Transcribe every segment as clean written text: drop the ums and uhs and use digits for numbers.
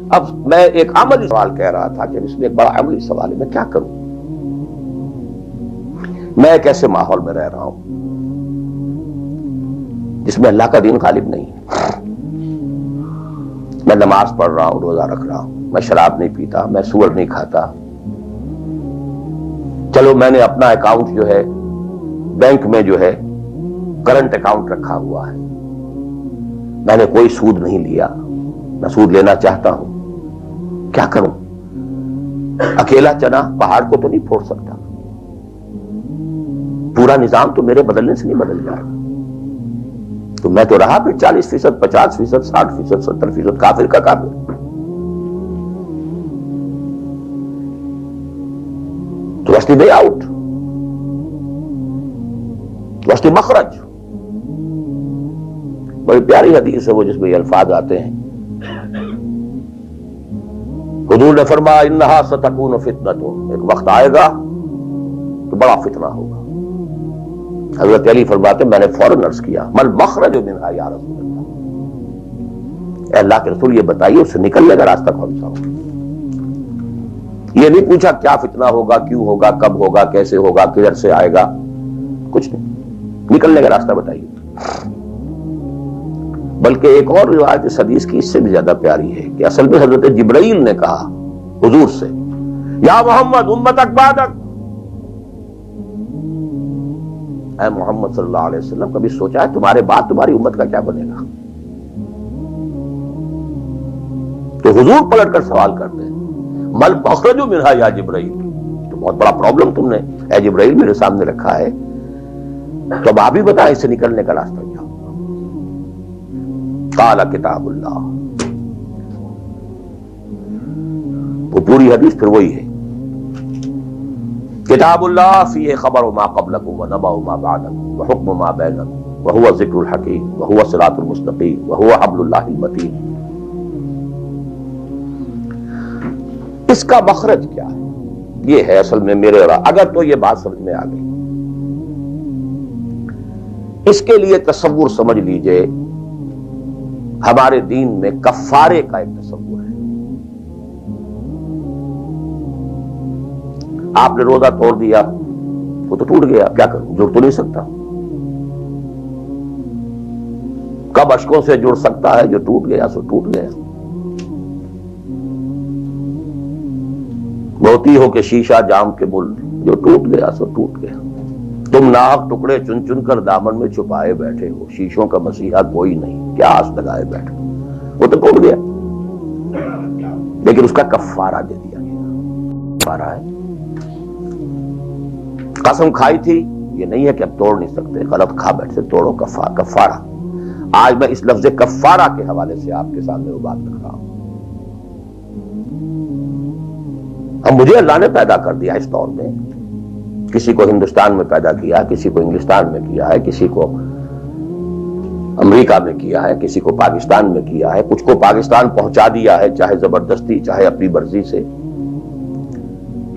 اب میں ایک عملی سوال کہہ رہا تھا کہ اس میں ایک بڑا عملی سوال ہے، میں کیا کروں؟ میں ایک ایسے ماحول میں رہ رہا ہوں جس میں اللہ کا دین غالب نہیں ہے۔ میں نماز پڑھ رہا ہوں، روزہ رکھ رہا ہوں، میں شراب نہیں پیتا، میں سور نہیں کھاتا، چلو میں نے اپنا اکاؤنٹ جو ہے بینک میں جو ہے کرنٹ اکاؤنٹ رکھا ہوا ہے، میں نے کوئی سود نہیں لیا، نہ سود لینا چاہتا ہوں، کیا کروں؟ اکیلا چنا پہاڑ کو تو نہیں پھوڑ سکتا، پورا نظام تو میرے بدلنے سے نہیں بدل جائے گا، تو میں تو رہا پھر 40%، 50%، 60%، 70% کافر کا کافر۔ تو واسطے وے آؤٹ، واسطے مخرج۔ بڑی پیاری حدیث ہے وہ جس میں یہ الفاظ آتے ہیں، حضور نے فرمایا انہا ستکون فتنۃ، ایک وقت آئے گا تو بڑا فتنہ ہوگا۔ حضرت علی فرماتے میں نے فوراً عرض کیا مل مخرج منہا یا رسول اللہ، اے اللہ کے رسول یہ بتائیے اس سے نکلنے کا راستہ کون سا ہوگا؟ یہ نہیں پوچھا کیا فتنہ ہوگا، کیوں ہوگا، کب ہوگا، کیسے ہوگا، کدھر سے آئے گا، کچھ نہیں، نکلنے کا راستہ بتائیے۔ بلکہ ایک اور روایت اس حدیث کی اس سے بھی زیادہ پیاری ہے کہ اصل میں حضرت جبرائیل نے کہا حضور سے یا محمد امتک بعدک، اے محمد صلی اللہ علیہ وسلم کبھی سوچا ہے تمہارے بعد تمہاری امت کا کیا بنے گا؟ تو حضور پلٹ کر سوال کرتے ہیں مل مخرج منہا یا جبرائیل، تو بہت بڑا پرابلم تم نے اے جبرائیل میرے سامنے رکھا ہے، تو اب آپ ہی بتائیں اس سے نکلنے کا راستہ کیا؟ قال کتاب اللہ، وہ پوری حدیث پھر وہی ہے، کتاب اللہ فیہ خبر ما قبلکم ونبأ ما بعدکم وحکم ما بینکم وہو ذکر الحکیم وہو صراط المستقیم وہو حبل اللہ المتین۔ اس کا مخرج کیا ہے؟ یہ ہے اصل میں میرے اور اگر تو یہ بات سمجھ میں آ گئی، اس کے لیے تصور سمجھ لیجئے ہمارے دین میں کفارے کا ایک تصور ہے۔ آپ نے روزہ توڑ دیا وہ تو ٹوٹ گیا، کیا کروں؟ جڑ تو نہیں سکتا، کب اشکوں سے جڑ سکتا ہے؟ جو ٹوٹ گیا سو ٹوٹ گیا۔ موتی ہو کہ شیشہ جام کے مل، جو ٹوٹ گیا سو ٹوٹ گیا۔ تم ناحق ٹکڑے چن چن کر دامن میں چھپائے بیٹھے ہو، شیشوں کا مسیحا کوئی نہیں، کیا آس لگائے بیٹھے، وہ تو ٹوٹ گیا، لیکن اس کا کفارہ دے دیا گیا۔ کفارہ ہے، قسم کھائی تھی یہ نہیں ہے کہ اب توڑ نہیں سکتے، غلط کھا بیٹھے توڑو، کفارہ۔ آج میں اس لفظ کفارہ کے حوالے سے آپ کے سامنے وہ بات رکھ رہا ہوں۔ اب مجھے اللہ نے پیدا کر دیا اس دور میں، کسی کو ہندوستان میں پیدا کیا، کسی کو انگلستان میں کیا ہے، کسی کو امریکہ میں کیا ہے، کسی کو پاکستان میں کیا ہے، کچھ کو پاکستان پہنچا دیا ہے چاہے زبردستی چاہے اپنی مرضی سے،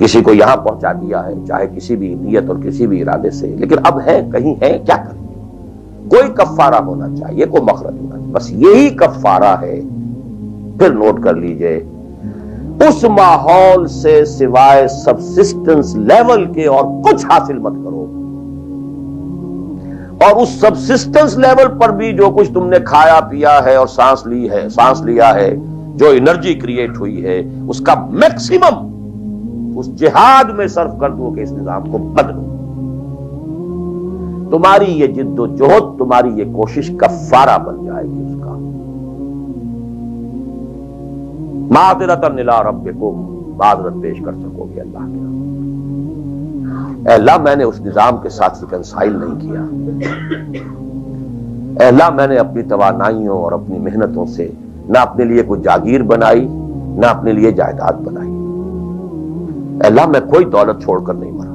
کسی کو یہاں پہنچا دیا ہے چاہے کسی بھی نیت اور کسی بھی ارادے سے، لیکن اب ہے کہیں ہے، کیا کریں؟ کوئی کفارہ ہونا چاہیے، کوئی مخرج ہونا چاہیے، بس یہی کفارہ ہے۔ پھر نوٹ کر لیجئے اس ماحول سے سوائے سبسسٹنس لیول کے اور کچھ حاصل مت کرو، اور اس سبسسٹنس لیول پر بھی جو کچھ تم نے کھایا پیا ہے اور سانس لیا ہے، جو انرجی کریٹ ہوئی ہے، اس کا میکسیمم اس جہاد میں صرف کر دو کہ اس نظام کو بدلو۔ تمہاری یہ جد و جہد، تمہاری یہ کوشش کفارہ بن جائے گی اس کا۔ معذرۃ الی ربکم، معذرت پیش کر سکو گے اللہ کے رب۔ اے اللہ میں نے اس نظام کے ساتھ ریکنسائل نہیں کیا، اے اللہ میں نے اپنی توانائیوں اور اپنی محنتوں سے نہ اپنے لیے کوئی جاگیر بنائی نہ اپنے لیے جائیداد بنائی، اے اللہ میں کوئی دولت چھوڑ کر نہیں مرا،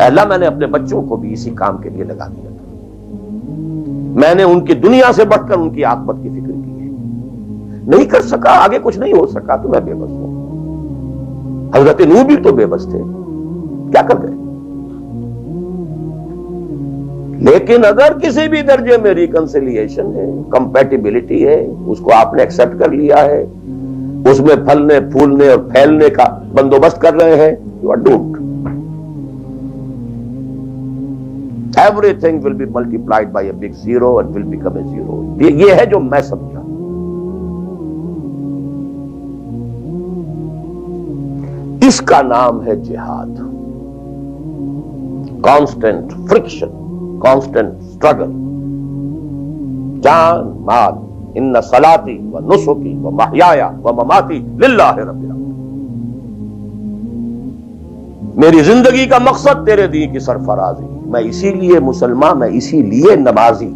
اے اللہ میں نے اپنے بچوں کو بھی اسی کام کے لیے لگا دیا تھا، میں نے ان کی دنیا سے بڑھ کر ان کی عاقبت کی فکر کی ہے، نہیں کر سکا، آگے کچھ نہیں ہو سکا تو میں بے بس ہوں۔ حضرت نوح بھی تو بے بس تھے، کیا کر گئے؟ لیکن اگر کسی بھی درجے میں ریکنسیلیشن ہے، کمپیٹیبلٹی ہے، اس کو آپ نے ایکسپٹ کر لیا ہے، اس میں پھلنے پھولنے اور پھیلنے کا بندوبست کر رہے ہیں، you are doomed. Everything will be multiplied by a big zero and will become a zero. یہ ہے جو میں سمجھا. اس کا نام ہے جہاد. Constant friction, constant struggle. جان مال، ان صلاتی و نسکی و محیایا و مماتی للہ رب العالمین. میری زندگی کا مقصد تیرے دین کی سرفرازی. میں اسی لیے مسلمان، میں اسی لیے نمازی.